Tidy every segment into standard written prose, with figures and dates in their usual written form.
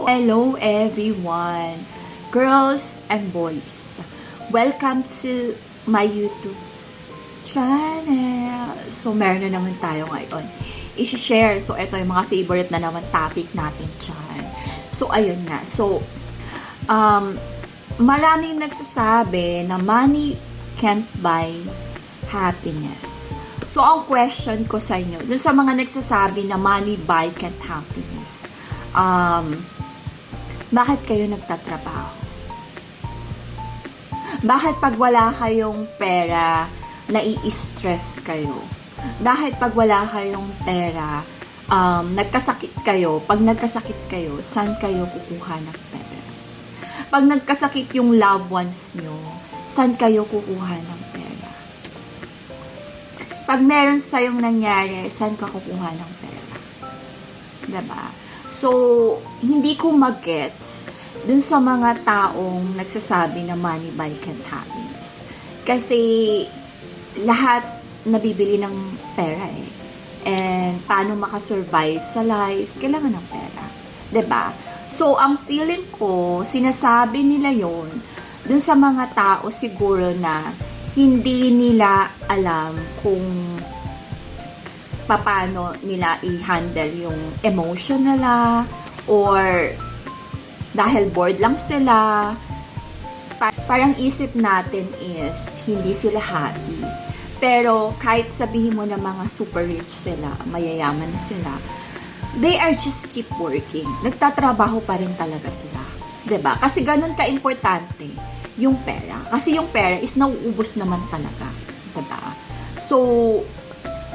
Hello everyone, girls and boys. Welcome to my YouTube channel. So, meron na naman tayo ngayon i-share. So, ito yung mga favorite na naman topic natin dyan. So, ayun nga. So, maraming nagsasabi na money can't buy happiness. So, ang question ko sa inyo, dun sa mga nagsasabi na money buy can't happiness, bakit kayo nagtatrabaho? Bakit pag wala kayong pera, nai-stress kayo? Bakit pag wala kayong pera, nagkasakit kayo? Pag nagkasakit kayo, saan kayo kukuha ng pera? Pag nagkasakit yung loved ones nyo, saan kayo kukuha ng pera? Pag meron sa'yong nangyari, saan ka kukuha ng pera? Diba? So, hindi ko mag-gets dun sa mga taong nagsasabi na money buy can't happiness. Kasi lahat nabibili ng pera eh. And paano makasurvive sa life, kailangan ng pera. 'Di ba? So, ang feeling ko, sinasabi nila yon dun sa mga tao siguro na hindi nila alam kung paano nila i-handle yung emotion nila, or dahil bored lang sila. Parang isip natin is hindi sila happy. Pero kahit sabihin mo na mga super rich sila, mayayaman na sila, they are just keep working. Nagtatrabaho pa rin talaga sila. 'Di ba? Kasi ganun ka-importante yung pera. Kasi yung pera is nauubos naman talaga. 'Di ba? So,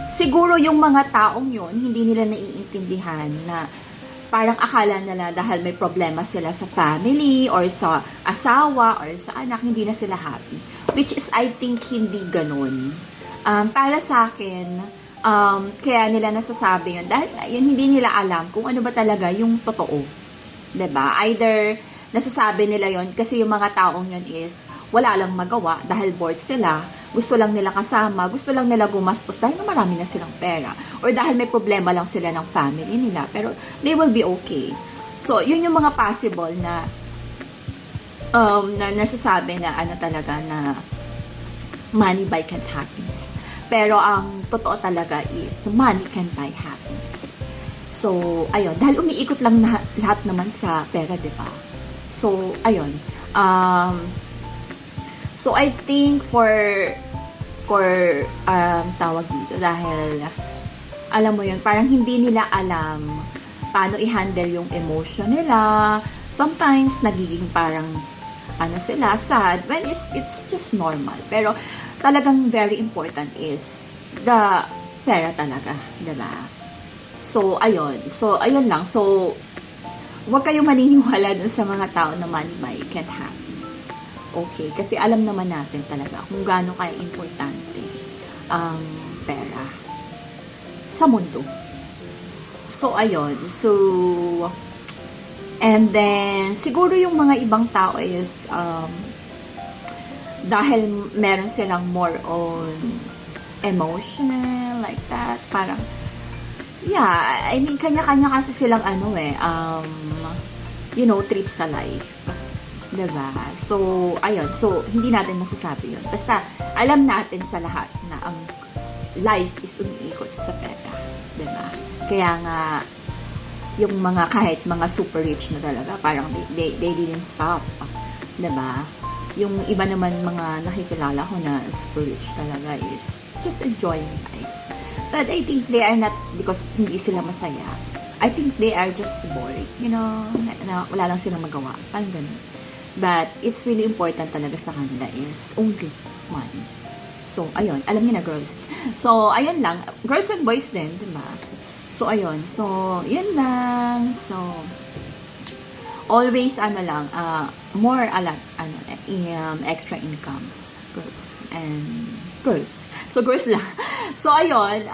siguro yung mga taong yun, hindi nila naiintindihan na parang akala nila dahil may problema sila sa family or sa asawa or sa anak, hindi na sila happy. Which is, I think, hindi ganun. Para sa akin, kaya nila nasasabi yun dahil yun, hindi nila alam kung ano ba talaga yung totoo. 'Di ba? Either nasasabi nila yon kasi yung mga taong yun is wala lang magawa dahil bored sila, gusto lang nila kasama, gusto lang nila gumastos dahil marami na silang pera, or dahil may problema lang sila ng family nila, pero they will be okay. So, yun yung mga possible na nasasabi na ano talaga na money buy can't happiness. Pero ang totoo talaga is money can buy happiness. So, ayun, dahil umiikot lang lahat naman sa pera, di ba? So, ayun. So, I think for tawag dito, dahil alam mo yun, parang hindi nila alam paano i-handle yung emotion nila. Sometimes, nagiging parang ano sila, sad, when it's just normal. Pero, talagang very important is the pera talaga, diba? So, ayun. So, ayun lang. So, huwag kayong maniniwala dun sa mga tao na money buy can't happiness. Okay? Kasi alam naman natin talaga kung gaano kaya importante ang pera sa mundo. So, ayun. So, and then, siguro yung mga ibang tao is, dahil meron silang more on emotional, like that, parang, yeah, I mean, kanya-kanya kasi silang trip sa life. Diba? So, ayun. So, hindi natin masasabi yun. Basta, alam natin sa lahat na ang life is umiikot sa pera. Diba? Kaya nga, yung mga kahit mga super rich na talaga, parang they didn't stop. Diba? Yung iba naman mga nakikilala ko na super rich talaga is just enjoying life. But I think they are not because hindi sila masaya. I think they are just bored. You know, na wala lang silang magawa. Parang ganun. But it's really important talaga sa kanila is only money. So, ayun. Alam niyo na, girls. So, ayun lang. Girls and boys din, diba? So, ayun. So, yun lang. So, always, more extra income. Girls and girls. So, girls lang. So, ayun,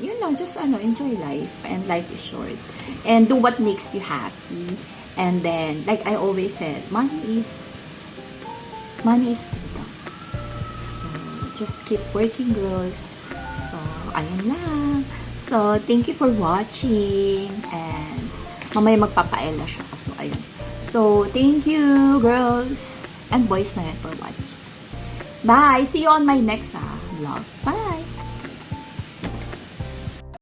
yun lang, just, enjoy life, and life is short. And do what makes you happy. And then, like I always said, money is freedom. So, just keep working, girls. So, ayun lang. So, thank you for watching, and mamaya magpapaela siya. So, ayun. So, thank you, girls and boys na yan for watching. Bye! See you on my next vlog. Bye!